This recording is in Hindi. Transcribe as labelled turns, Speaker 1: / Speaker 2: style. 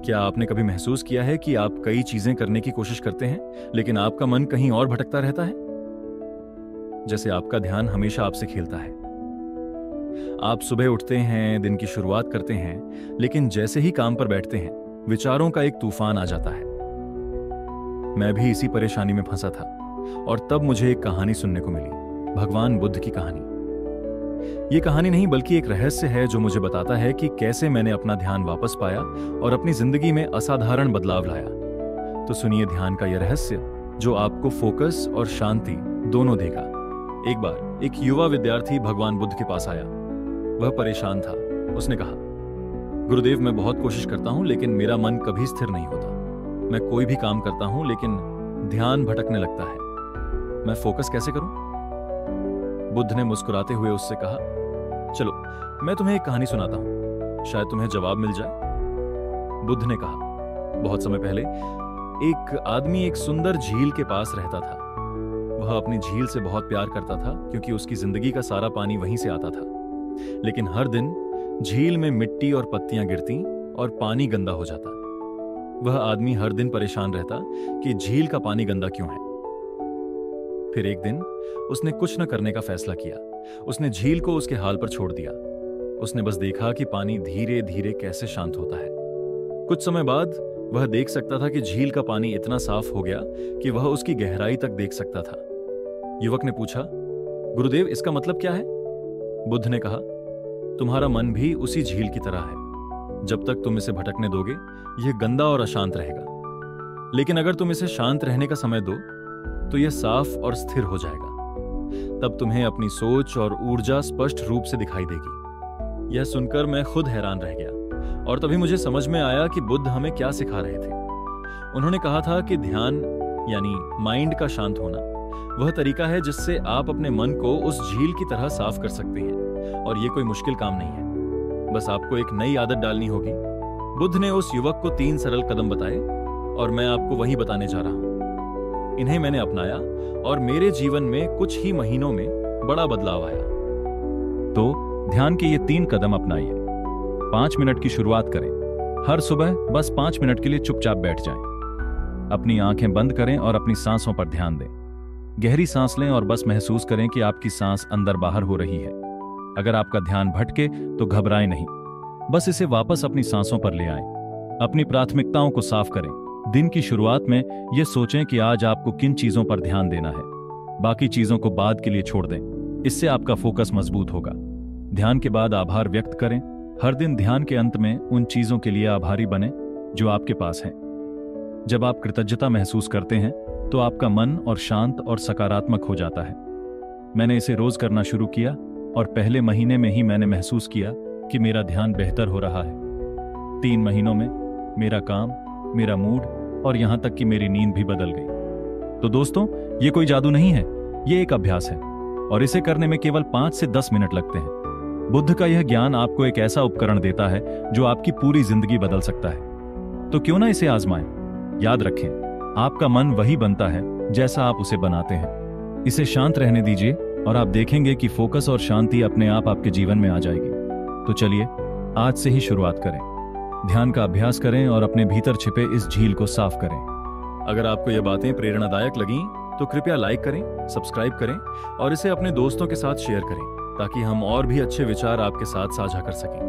Speaker 1: क्या आपने कभी महसूस किया है कि आप कई चीजें करने की कोशिश करते हैं लेकिन आपका मन कहीं और भटकता रहता है? जैसे आपका ध्यान हमेशा आपसे खेलता है। आप सुबह उठते हैं, दिन की शुरुआत करते हैं, लेकिन जैसे ही काम पर बैठते हैं विचारों का एक तूफान आ जाता है। मैं भी इसी परेशानी में फंसा था और तब मुझे एक कहानी सुनने को मिली, भगवान बुद्ध की कहानी। ये कहानी नहीं बल्कि एक रहस्य है जो मुझे बताता है कि कैसे मैंने अपना ध्यान वापस पाया और अपनी जिंदगी में असाधारण बदलाव लाया। तो सुनिए ध्यान का यह रहस्य जो आपको फोकस और शांति दोनों देगा। एक बार एक युवा विद्यार्थी भगवान बुद्ध के पास आया। वह परेशान था। उसने कहा, गुरुदेव, मैं बहुत कोशिश करता हूं लेकिन मेरा मन कभी स्थिर नहीं होता। मैं कोई भी काम करता हूं लेकिन ध्यान भटकने लगता है। मैं फोकस कैसे करूं? बुद्ध ने मुस्कुराते हुए उससे कहा, चलो मैं तुम्हें एक कहानी सुनाता हूं, शायद तुम्हें जवाब मिल जाए। बुद्ध ने कहा, बहुत समय पहले एक आदमी एक सुंदर झील के पास रहता था। वह अपनी झील से बहुत प्यार करता था क्योंकि उसकी जिंदगी का सारा पानी वहीं से आता था। लेकिन हर दिन झील में मिट्टी और पत्तियां गिरती और पानी गंदा हो जाता। वह आदमी हर दिन परेशान रहता कि झील का पानी गंदा क्यों है। फिर एक दिन उसने कुछ न करने का फैसला किया। उसने झील को उसके हाल पर छोड़ दिया। उसने बस देखा कि पानी धीरे धीरे कैसे शांत होता है। कुछ समय बाद वह देख सकता था कि झील का पानी इतना साफ हो गया कि वह उसकी गहराई तक देख सकता था। युवक ने पूछा, गुरुदेव, इसका मतलब क्या है? बुद्ध ने कहा, तुम्हारा मन भी उसी झील की तरह है। जब तक तुम इसे भटकने दोगे यह गंदा और अशांत रहेगा, लेकिन अगर तुम इसे शांत रहने का समय दो तो यह साफ और स्थिर हो जाएगा। तब तुम्हें अपनी सोच और ऊर्जा स्पष्ट रूप से दिखाई देगी। यह सुनकर मैं खुद हैरान रह गया और तभी मुझे समझ में आया कि बुद्ध हमें क्या सिखा रहे थे। उन्होंने कहा था कि ध्यान यानी माइंड का शांत होना वह तरीका है जिससे आप अपने मन को उस झील की तरह साफ कर सकते हैं, और यह कोई मुश्किल काम नहीं है। बस आपको एक नई आदत डालनी होगी। बुद्ध ने उस युवक को 3 सरल कदम बताए और मैं आपको वही बताने जा रहा हूं। इन्हें मैंने अपनाया और मेरे जीवन में कुछ ही महीनों में बड़ा बदलाव आया।
Speaker 2: तो ध्यान के ये 3 कदम अपनाइए। 5 मिनट की शुरुआत करें। हर सुबह बस 5 मिनट के लिए चुपचाप बैठ जाएं। अपनी आंखें बंद करें और अपनी सांसों पर ध्यान दें। गहरी सांस लें और बस महसूस करें कि आपकी सांस अंदर बाहर हो रही है। अगर आपका ध्यान भटके तो घबराएं नहीं, बस इसे वापस अपनी सांसों पर ले आएं। अपनी प्राथमिकताओं को साफ करें। दिन की शुरुआत में यह सोचें कि आज आपको किन चीजों पर ध्यान देना है। बाकी चीजों को बाद के लिए छोड़ दें। इससे आपका फोकस मजबूत होगा। ध्यान के बाद आभार व्यक्त करें। हर दिन ध्यान के अंत में उन चीजों के लिए आभारी बनें जो आपके पास हैं। जब आप कृतज्ञता महसूस करते हैं तो आपका मन और शांत और सकारात्मक हो जाता है। मैंने इसे रोज करना शुरू किया और पहले महीने में ही मैंने महसूस किया कि मेरा ध्यान बेहतर हो रहा है। 3 महीनों में मेरा काम, मेरा मूड और यहां तक कि मेरी नींद भी बदल गई। तो दोस्तों, ये कोई जादू नहीं है, ये एक अभ्यास है और इसे करने में केवल 5 से 10 मिनट लगते हैं। बुद्ध का यह ज्ञान आपको एक ऐसा उपकरण देता है जो आपकी पूरी जिंदगी बदल सकता है। तो क्यों ना इसे आजमाएं। याद रखें, आपका मन वही बनता है जैसा आप उसे बनाते हैं। इसे शांत रहने दीजिए और आप देखेंगे कि फोकस और शांति अपने आप आपके जीवन में आ जाएगी। तो चलिए आज से ही शुरुआत करें। ध्यान का अभ्यास करें और अपने भीतर छिपे इस झील को साफ करें।
Speaker 1: अगर आपको ये बातें प्रेरणादायक लगीं तो कृपया लाइक करें, सब्सक्राइब करें और इसे अपने दोस्तों के साथ शेयर करें ताकि हम और भी अच्छे विचार आपके साथ साझा कर सकें।